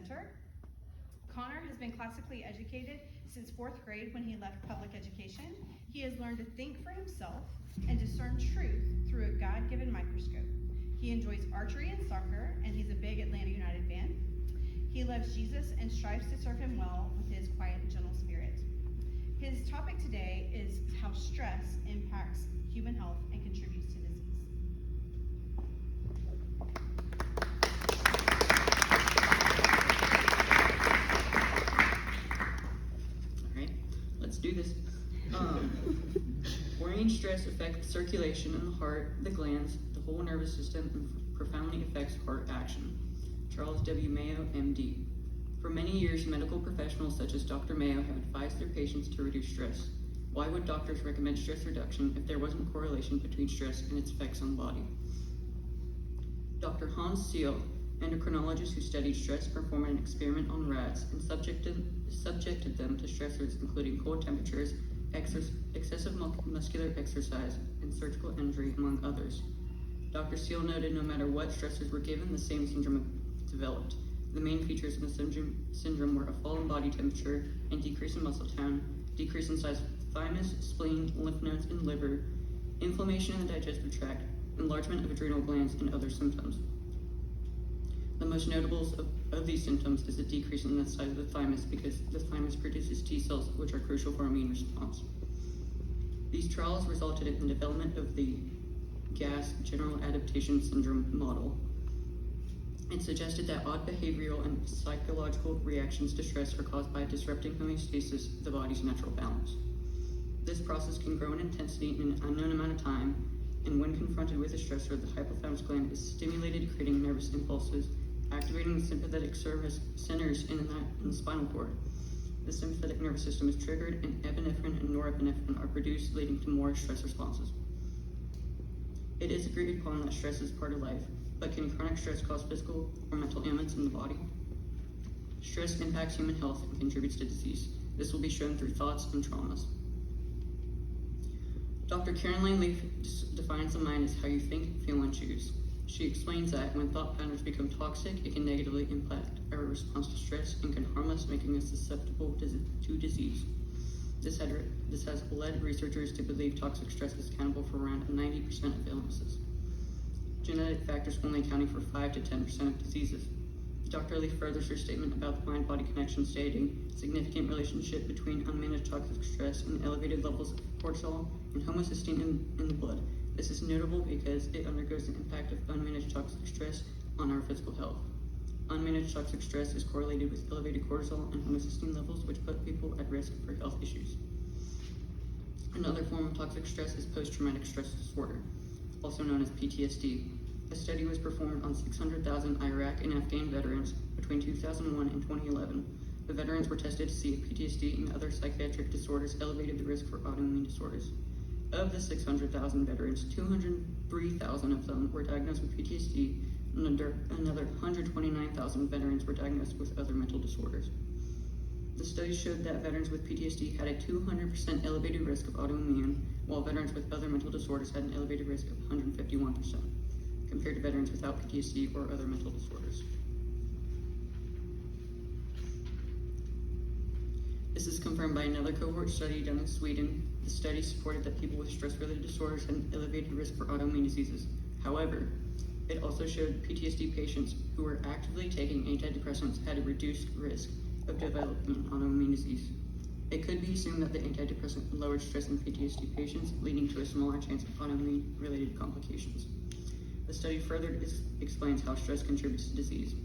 presenter. Connor has been classically educated since 4th grade when he left public education. He has learned to think for himself and discern truth through a God-given microscope. He enjoys archery and soccer, and he's a big Atlanta United fan. He loves Jesus and strives to serve him well with his quiet and gentle spirit. His topic today is how stress impacts human health and contributes to disease. All right, let's do this. Worrying stress affects circulation in the heart, the glands, the whole nervous system, and profoundly affects heart action. Charles W. Mayo, MD. For many years, medical professionals such as Dr. Mayo have advised their patients to reduce stress. Why would doctors recommend stress reduction if there wasn't correlation between stress and its effects on the body? Dr. Hans Seal, endocrinologist who studied stress, performed an experiment on rats and subjected them to stressors including cold temperatures, excessive muscular exercise, and surgical injury, among others. Dr. Seal noted no matter what stressors were given, the same syndrome developed. The main features of the syndrome were a fall in body temperature and decrease in muscle tone, decrease in size of the thymus, spleen, lymph nodes, and liver, inflammation in the digestive tract, enlargement of adrenal glands, and other symptoms. The most notable of these symptoms is the decrease in the size of the thymus because the thymus produces T cells, which are crucial for immune response. These trials resulted in the development of the GAS, General Adaptation Syndrome model. It suggested that odd behavioral and psychological reactions to stress are caused by disrupting homeostasis, the body's natural balance. This process can grow in intensity in an unknown amount of time, and when confronted with a stressor, the hypothalamus gland is stimulated, creating nervous impulses, activating the sympathetic centers in the spinal cord. The sympathetic nervous system is triggered, and epinephrine and norepinephrine are produced, leading to more stress responses. It is agreed upon that stress is part of life, but can chronic stress cause physical or mental ailments in the body? Stress impacts human health and contributes to disease. This will be shown through thoughts and traumas. Dr. Karen Lane Leaf defines the mind as how you think, feel, and choose. She explains that when thought patterns become toxic, it can negatively impact our response to stress and can harm us, making us susceptible to disease. This has led researchers to believe toxic stress is accountable for around 90% of illnesses. Genetic factors only accounting for 5 to 10% of diseases. Dr. Leaf furthers her statement about the mind-body connection, stating, significant relationship between unmanaged toxic stress and elevated levels of cortisol and homocysteine in the blood. This is notable because it undergoes the impact of unmanaged toxic stress on our physical health. Unmanaged toxic stress is correlated with elevated cortisol and homocysteine levels, which put people at risk for health issues. Another form of toxic stress is post-traumatic stress disorder, also known as PTSD. A study was performed on 600,000 Iraq and Afghan veterans between 2001 and 2011. The veterans were tested to see if PTSD and other psychiatric disorders elevated the risk for autoimmune disorders. Of the 600,000 veterans, 203,000 of them were diagnosed with PTSD, and another 129,000 veterans were diagnosed with other mental disorders. The study showed that veterans with PTSD had a 200% elevated risk of autoimmune, while veterans with other mental disorders had an elevated risk of 151%, compared to veterans without PTSD or other mental disorders. This is confirmed by another cohort study done in Sweden. The study supported that people with stress-related disorders had an elevated risk for autoimmune diseases. However, it also showed PTSD patients who were actively taking antidepressants had a reduced risk of developing autoimmune disease. It could be assumed that the antidepressant lowered stress in PTSD patients, leading to a smaller chance of autoimmune-related complications. The study further explains how stress contributes to disease.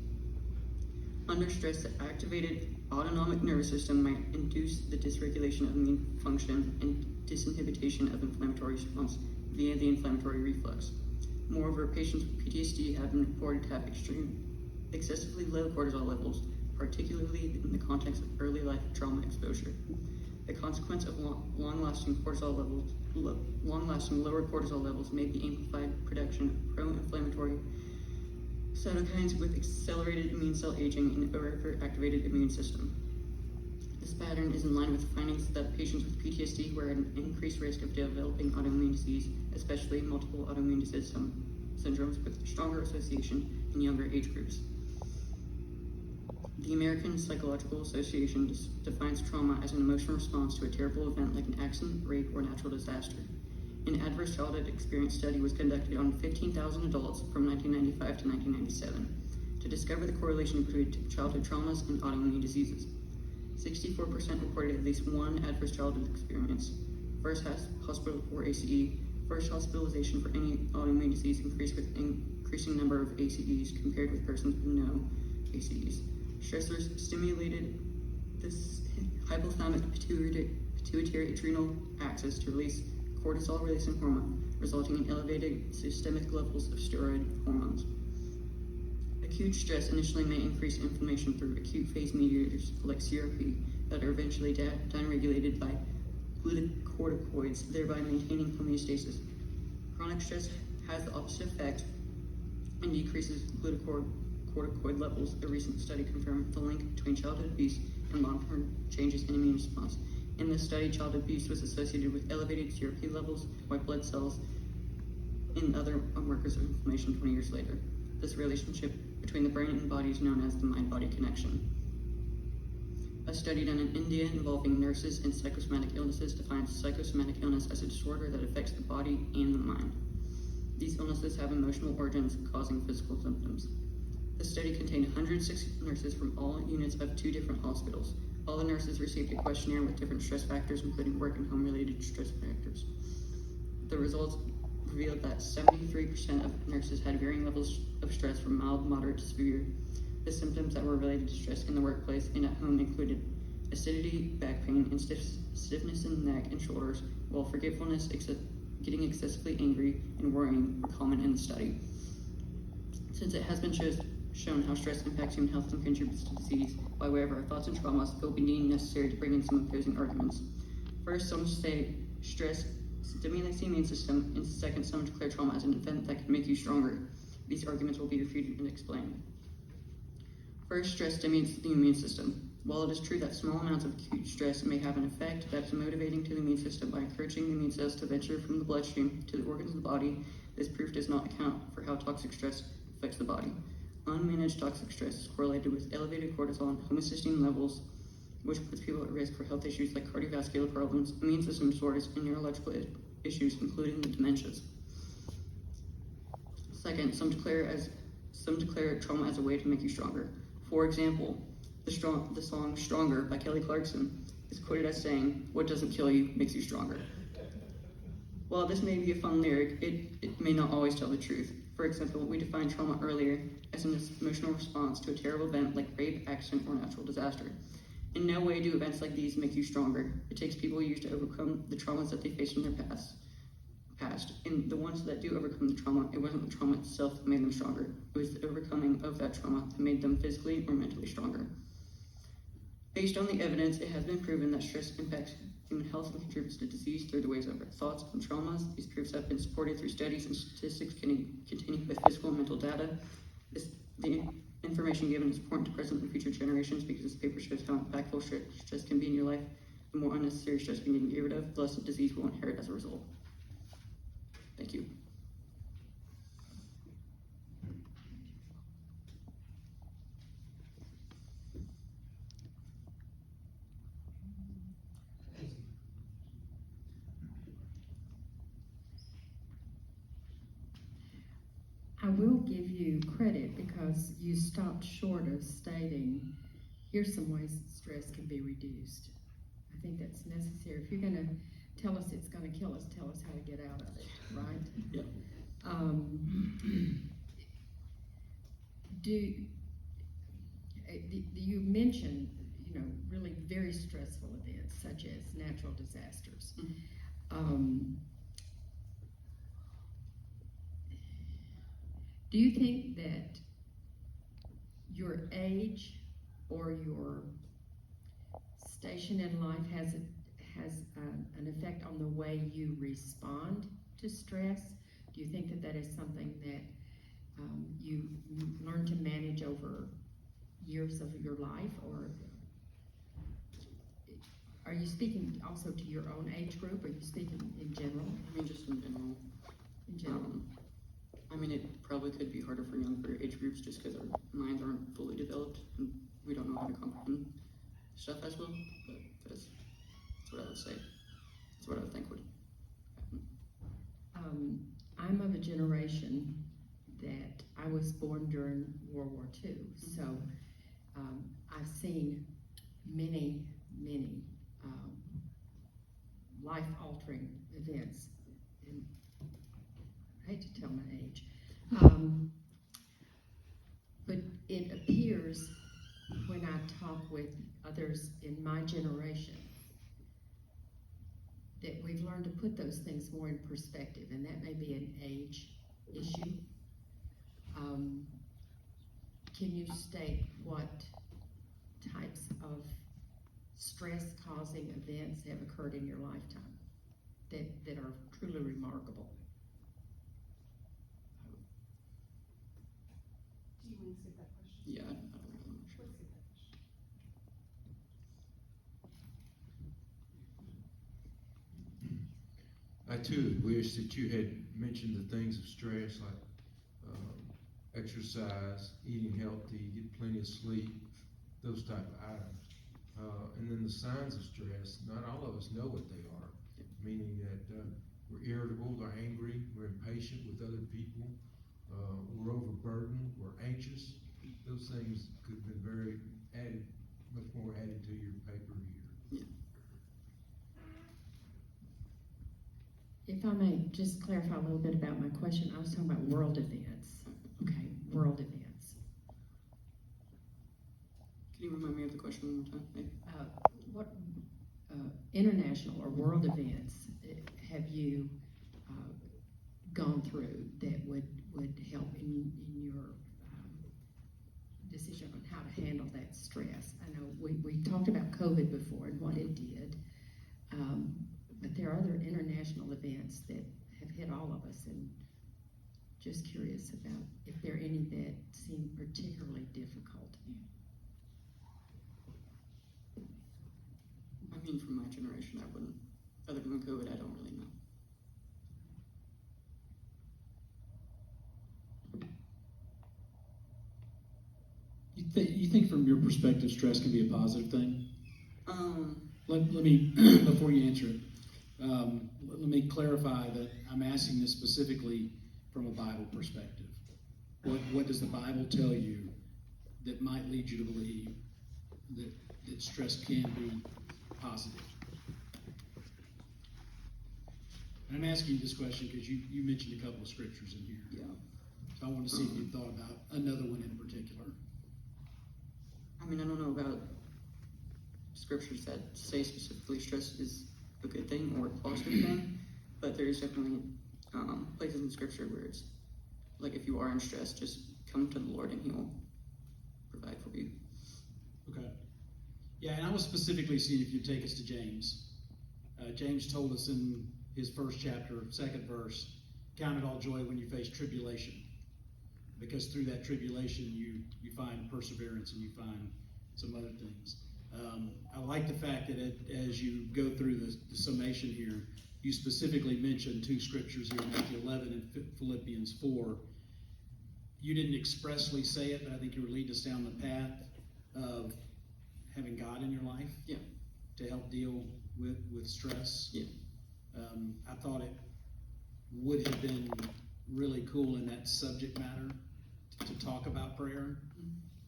Under stress, the activated autonomic nervous system might induce the dysregulation of immune function and disinhibition of inflammatory response via the inflammatory reflex. Moreover, patients with PTSD have been reported to have excessively low cortisol levels, particularly in the context of early life trauma exposure. The consequence of long-lasting lower cortisol levels may be amplified production of pro-inflammatory cytokines with accelerated immune cell aging and overactivated immune system. This pattern is in line with findings that patients with PTSD were at an increased risk of developing autoimmune disease, especially multiple autoimmune disease syndromes with stronger association in younger age groups. The American Psychological Association defines trauma as an emotional response to a terrible event like an accident, rape, or natural disaster. An adverse childhood experience study was conducted on 15,000 adults from 1995 to 1997 to discover the correlation between childhood traumas and autoimmune diseases. 64% reported at least one adverse childhood experience. First hospital or ACE. First hospitalization for any autoimmune disease increased with increasing number of ACEs compared with persons with no ACEs. Stressors stimulated this hypothalamic pituitary adrenal axis to release cortisol-releasing hormone, resulting in elevated systemic levels of steroid hormones. Acute stress initially may increase inflammation through acute phase mediators like CRP that are eventually downregulated by glucocorticoids, thereby maintaining homeostasis. Chronic stress has the opposite effect and decreases glucocorticoid levels. A recent study confirmed the link between childhood abuse and long-term changes in immune response. In this study, childhood abuse was associated with elevated CRP levels, white blood cells, and other markers of inflammation 20 years later. This relationship between the brain and body is known as the mind-body connection. A study done in India involving nurses and psychosomatic illnesses defines psychosomatic illness as a disorder that affects the body and the mind. These illnesses have emotional origins causing physical symptoms. The study contained 106 nurses from all units of 2 different hospitals. All the nurses received a questionnaire with different stress factors, including work and home-related stress factors. The results revealed that 73% of nurses had varying levels of stress from mild, moderate to severe. The symptoms that were related to stress in the workplace and at home included acidity, back pain, and stiffness in the neck and shoulders, while forgetfulness, getting excessively angry, and worrying were common in the study. Since it has been shown how stress impacts human health and contributes to disease, by way of our thoughts and traumas, it will be deemed necessary to bring in some opposing arguments. First, some say stress stimulates the immune system, and second, some declare trauma as an event that can make you stronger. These arguments will be refuted and explained. First, stress stimulates the immune system. While it is true that small amounts of acute stress may have an effect that is motivating to the immune system by encouraging the immune cells to venture from the bloodstream to the organs of the body, this proof does not account for how toxic stress affects the body. Unmanaged toxic stress is correlated with elevated cortisol and homocysteine levels, which puts people at risk for health issues like cardiovascular problems, immune system disorders, and neurological issues, including the dementias. Second, some declare trauma as a way to make you stronger. For example, the song "Stronger" by Kelly Clarkson is quoted as saying, "What doesn't kill you makes you stronger." While this may be a fun lyric, it may not always tell the truth. For example, we defined trauma earlier as an emotional response to a terrible event like rape, accident, or natural disaster. In no way do events like these make you stronger. It takes people years to overcome the traumas that they faced in their past. And the ones that do overcome the trauma, it wasn't the trauma itself that made them stronger. It was the overcoming of that trauma that made them physically or mentally stronger. Based on the evidence, it has been proven that stress impacts human health and contributes to disease through the ways of our thoughts and traumas. These proofs have been supported through studies and statistics containing with physical and mental data. The information given is important to present and future generations because this paper shows how impactful stress can be in your life. The more unnecessary stress we can get rid of, the less of disease we'll inherit as a result. Thank you. I will give you credit because you stopped short of stating, here's some ways that stress can be reduced. I think that's necessary. If you're going to tell us it's going to kill us, tell us how to get out of it, right? Yeah. You mentioned, really very stressful events such as natural disasters. Do you think that your age or your station in life has an effect on the way you respond to stress? Do you think that that is something that you learn to manage over years of your life, or are you speaking also to your own age group? Or are you speaking in general? I mean, just in general. In general. It probably could be harder for younger age groups just because our minds aren't fully developed and we don't stuff as well, but that's what I would say. That's what I would think would happen. I'm of a generation that I was born during World War II, so I've seen many life-altering events, and I hate to tell my age, but it appears when I talk with others in my generation that we've learned to put those things more in perspective, and that may be an age issue. Can you state what types of stress-causing events have occurred in your lifetime that are truly remarkable? Do you want to skip that question? Yeah, I don't know. I'm not sure. Let's skip that question. I too wish that you had mentioned the things of stress like exercise, eating healthy, get plenty of sleep, those type of items. And then the signs of stress, not all of us know what they are, meaning that we're irritable, we're angry, we're impatient with other people, we're overburdened, we're anxious. Those things could have been much more added to your paper here. Yeah. If I may just clarify a little bit about my question, I was talking about world events. Okay, world events. Can you remind me of the question one more time, maybe? What international or world events have you gone through that would help in your decision on how to handle that stress? I know we talked about COVID before and what it did, but there are other international events that have hit all of us, and just curious about if there are any that seem particularly difficult. I mean, from my generation, I wouldn't. Other than COVID, I don't really know. You think from your perspective, stress can be a positive thing? Let me, before you answer it, let me clarify that I'm asking this specifically from a Bible perspective. What does the Bible tell you that might lead you to believe that stress can be positive? And I'm asking you this question because you mentioned a couple of scriptures in here. Yeah. So I want to see if you thought about another one in particular. I mean, I don't know about scriptures that say specifically stress is a good thing or a positive thing, but there's definitely places in scripture where it's like, if you are in stress, just come to the Lord and He'll provide for you. Okay. Yeah, and I was specifically seeing if you'd take us to James. James told us in his first chapter, second verse, count it all joy when you face tribulation, because through that tribulation you find perseverance and you find some other things. I like the fact that as you go through the summation here, you specifically mentioned two scriptures here, Matthew 11 and Philippians 4. You didn't expressly say it, but I think you were leading us down the path of having God in your life, Yeah. to help deal with stress. Yeah. I thought it would have been really cool in that subject matter to talk about prayer.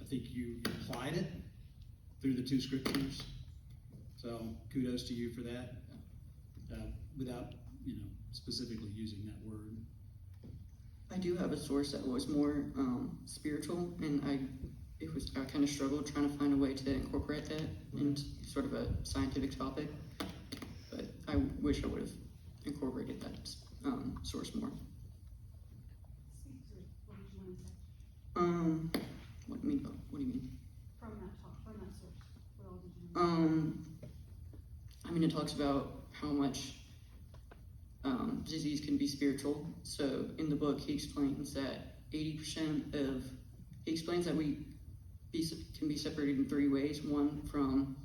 I think you implied it through the two scriptures, so kudos to you for that, without specifically using that word. I do have a source that was more spiritual, and I kind of struggled trying to find a way to incorporate that into sort of a scientific topic, but I wish I would have incorporated that source more. What did you want to say? What do you mean? From that source, what all did you want to say? I mean, it talks about how much disease can be spiritual. So in the book, he explains that 80% he explains that we can be separated in three ways: one from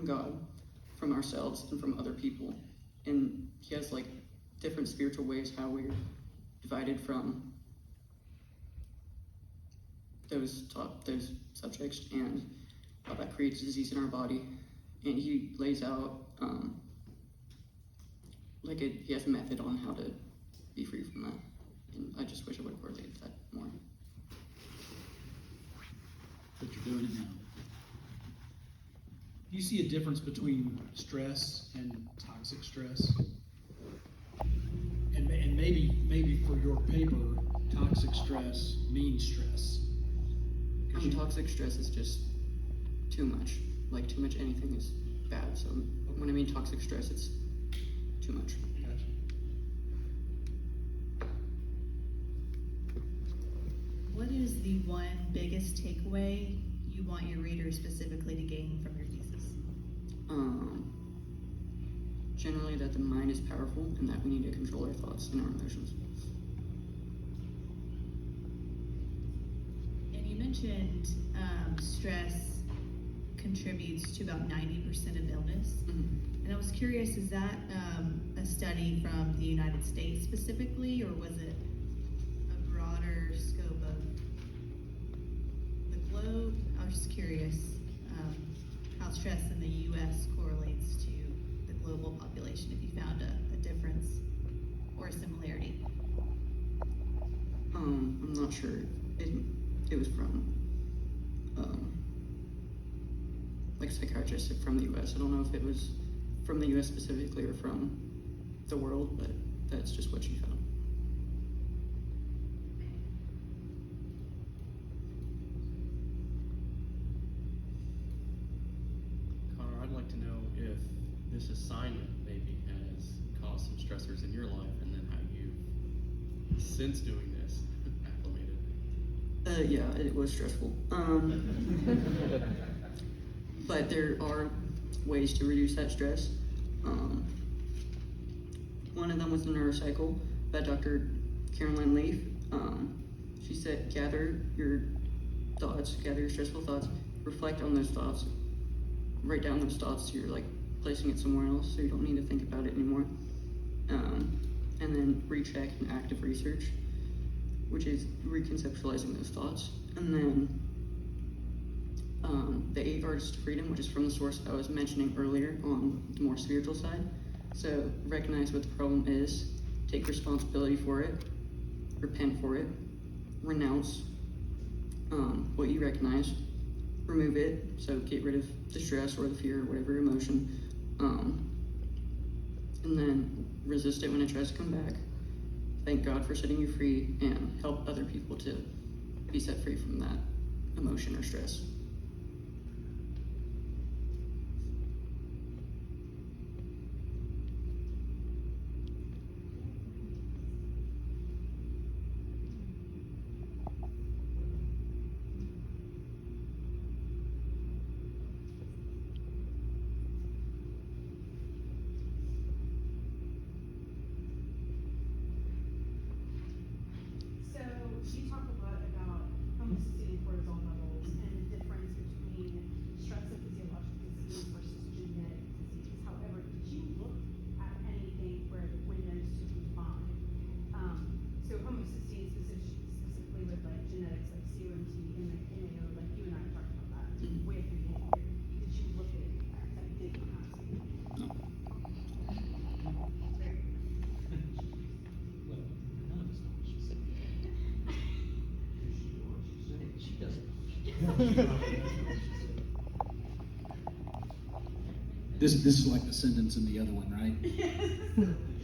God, from ourselves, and from other people. And he has like different spiritual ways how we're divided from those subjects. And how that creates disease in our body, and he lays out he has a method on how to be free from that, and I just wish I would have correlated that more. But you're doing it now. Do you see a difference between stress and toxic stress? And maybe for your paper, toxic stress means stress. Toxic stress is just too much. Like, too much anything is bad. So when I mean toxic stress, it's too much. Gotcha. What is the one biggest takeaway you want your readers specifically to gain from your thesis? Generally that the mind is powerful and that we need to control our thoughts and our emotions. And you mentioned stress contributes to about 90% of illness. Mm-hmm. And I was curious, is that a study from the United States specifically, or was it a broader scope of the globe? I was just curious how stress in the U.S. correlates to the global population, if you found a difference or a similarity. I'm not sure. It was from psychiatrists from the U.S. I don't know if it was from the U.S. specifically or from the world, but that's just what she found. Connor, I'd like to know if this assignment maybe has caused some stressors in your life, and then how you've, since doing this, acclimated. Yeah, it was stressful. But there are ways to reduce that stress. One of them was the neurocycle by Dr. Caroline Leaf. She said, gather your thoughts, gather your stressful thoughts, reflect on those thoughts, write down those thoughts so you're like placing it somewhere else so you don't need to think about it anymore. And then recheck and active research, which is reconceptualizing those thoughts. And then the 8 Artists to Freedom, which is from the source I was mentioning earlier on the more spiritual side. So recognize what the problem is, take responsibility for it, repent for it, renounce what you recognize, remove it, so get rid of the stress or the fear or whatever emotion, and then resist it when it tries to come back. Thank God for setting you free and help other people to be set free from that emotion or stress. So you talk a lot about homocysteine cortisol levels and the difference between stress and physiological disease versus genetic disease. However, did you look at anything when those two combine? So homocysteine specifically with like genetics like COMT and like NAO, like you and I talked about that way at the beginning here. Did you look at any of that? I did not ask you. No. Very good. Well, none of us know what she said. She doesn't. This is like the sentence in the other one, right?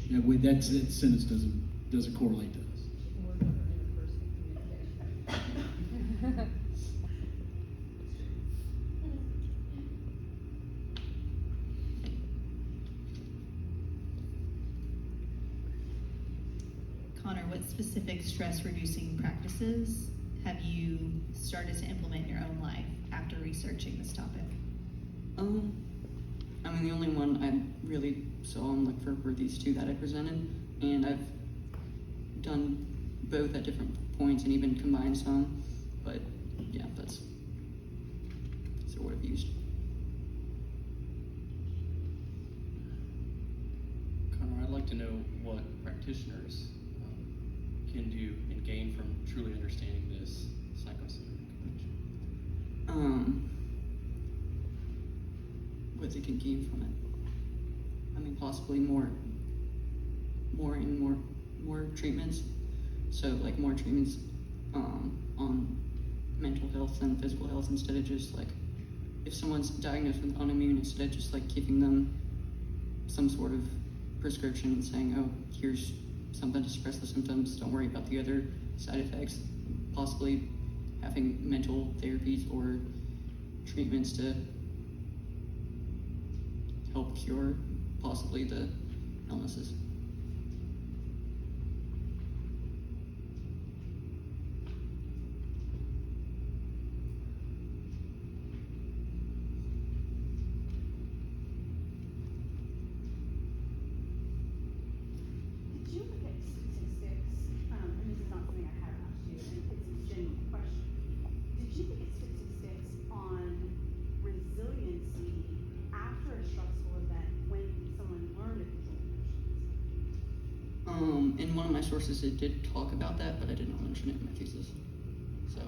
Yeah, that sentence doesn't correlate to us. Connor, what specific stress-reducing practices have you started to implement in your own life after researching this topic? I mean, the only one I really saw and looked for were these two that I presented, and I've done both at different points and even combined some, but yeah, that's what I've used. Connor, I'd like to know what practitioners can do and gain from truly understanding this psychosomatic connection. that they can gain from it. I mean, possibly more treatments. So like more treatments on mental health and physical health, instead of just like, if someone's diagnosed with autoimmune, instead of just like giving them some sort of prescription and saying, oh, here's something to suppress the symptoms, don't worry about the other side effects, possibly having mental therapies or treatments to help cure possibly the illnesses. Did you look at statistics, and this is not something I have asked you, and it's a genuine question. Did you look at statistics on resiliency after a stressful event when someone learned to control emotions? In one of my sources it did talk about that, but I did not mention it in my thesis. So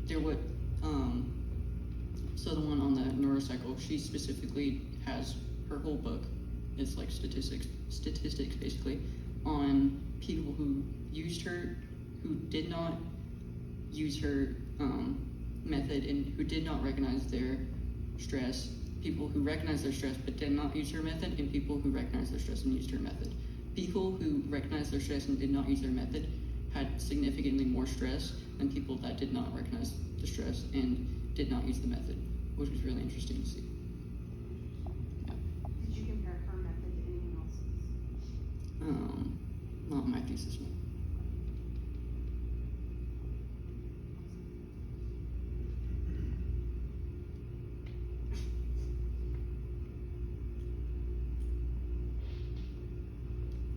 there would so the one on the neurocycle, she specifically has her whole book is like statistics basically on people who used her, who did not use her method, and who did not recognize their stress, people who recognized their stress but did not use her method, and people who recognized their stress and used her method. People who recognized their stress and did not use their method had significantly more stress than people that did not recognize the stress and did not use the method, which was really interesting to see. Did you compare her method to anyone else's? Not in my thesis, no.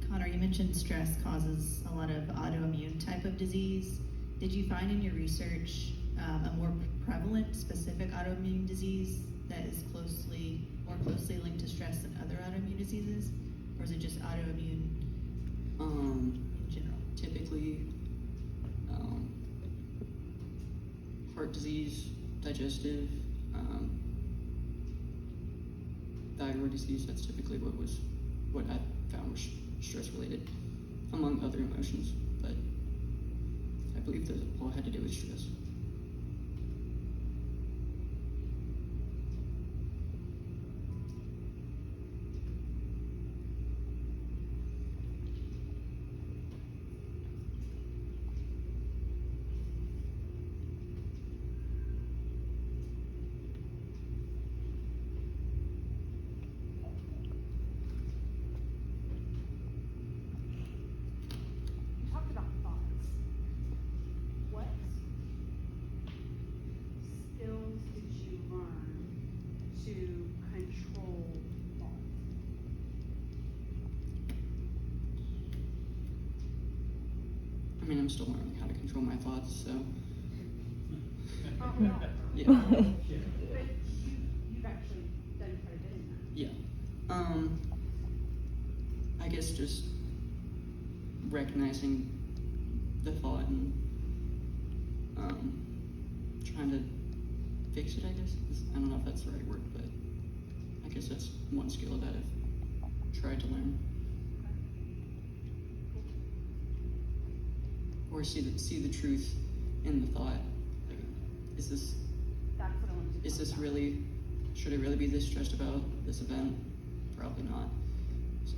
Connor, you mentioned stress causes a lot of autoimmune type of disease. Did you find in your research a more prevalent specific autoimmune disease that is more closely linked to stress than other autoimmune diseases? Or is it just autoimmune in general? Typically, heart disease, digestive, thyroid disease, that's typically what I found was stress related, among other emotions, but I believe those all had to do with stress. You talked about thoughts. What skills did you learn to control thoughts? I mean, I'm still learning how to control my thoughts, so No. yeah. But you've actually done quite a bit in that. Yeah. I guess just recognizing the thought and trying to fix it, I guess. I don't know if that's the right word, but I guess that's one skill that I've tried to learn. Or see the truth in the thought. Like, That's what I wanted to is talk this about. really, should I really be this stressed about this event? Probably not. So,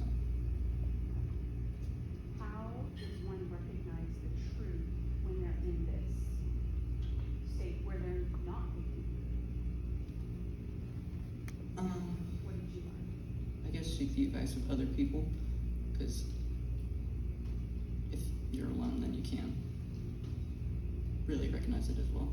How does one recognize the truth when they're in this state where they're not thinking? What did you learn? I guess seek the advice of other people, because if you're alone, then you can't really recognize it as well.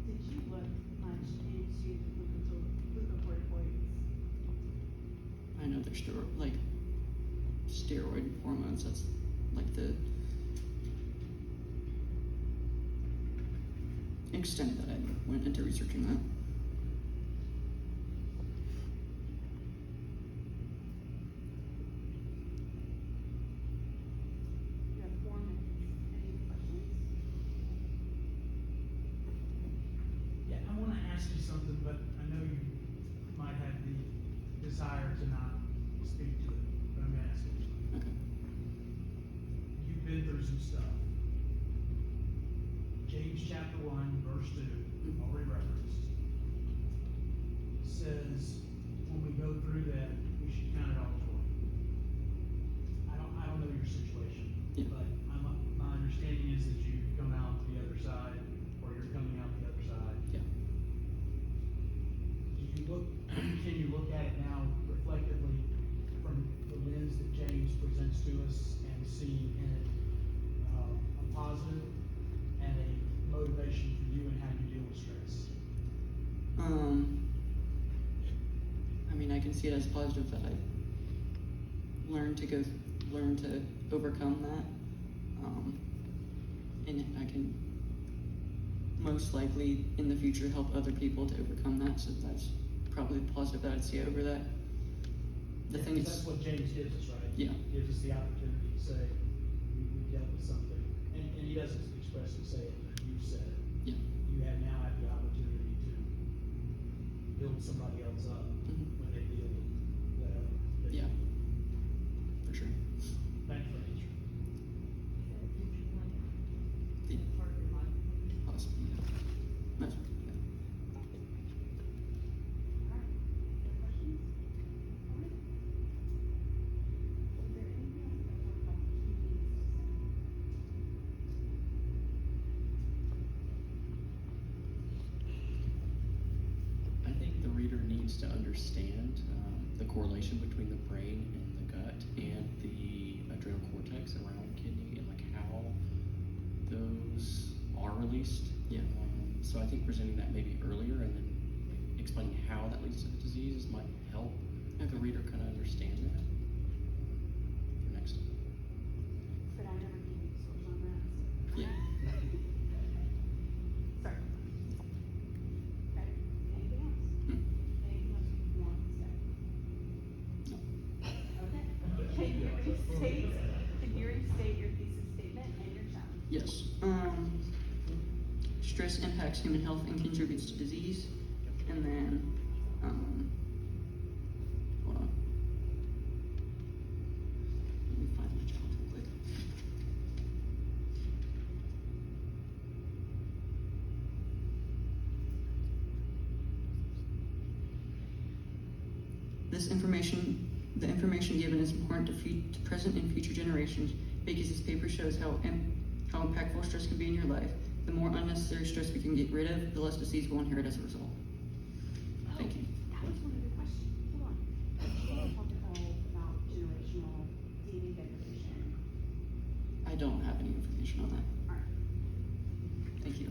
Did you look much into glucocorticoids? I know there's steroid hormones. That's like extent that I went into researching that. You have 4 minutes. Any questions? Yeah, I wanna ask you something, but I know you might have the desire to not speak to it, but I'm gonna ask it. Okay. You've been through some stuff. James chapter 1, verse 2, already referenced, says, when we go through that, we should count it all joy. I don't know your situation, Yeah. but my understanding is that you've come out the other side, or you're coming out the other side. Yeah. Can you look at it now reflectively from the lens that James presents to us and see in it a positive and a motivation for you and how you deal with stress? I mean, I can see it as positive that I learn to overcome that. And I can most likely in the future help other people to overcome that. So that's probably the positive that I'd see over that. The thing is, That's what James gives us, right? Yeah. He gives us the opportunity to say, we dealt with something, and he doesn't expressly say it, but you said it. Yeah. You have now had the opportunity to build somebody else up Mhm. when they deal with whatever. they Yeah. deal with. For sure. Thank you for answering. Yeah. Possibly. Yeah. That's, yeah. I think the reader needs to understand the correlation between the brain and the gut and the adrenal cortex around the kidney and like how those are released. Yeah. So I think presenting that maybe earlier and then explaining how that leads to the disease might help the reader kind of understand that. For next time. But I never gave you the source on that. Yeah. Sorry. Okay, anything else? Hmm. Anything else you want to say? No. Okay. Can you restate your thesis statement and your challenge? Yes. Stress impacts human health and contributes to disease. And then, hold on. Let me find my challenge real quick. The information given is important to present and future generations because this paper shows how impactful stress can be in your life. The more unnecessary stress we can get rid of, the less disease we'll inherit as a result. Thank you. That was one of the questions. Hold on. You want to talk about generational DNA degradation? I don't have any information on that. Alright. Thank you.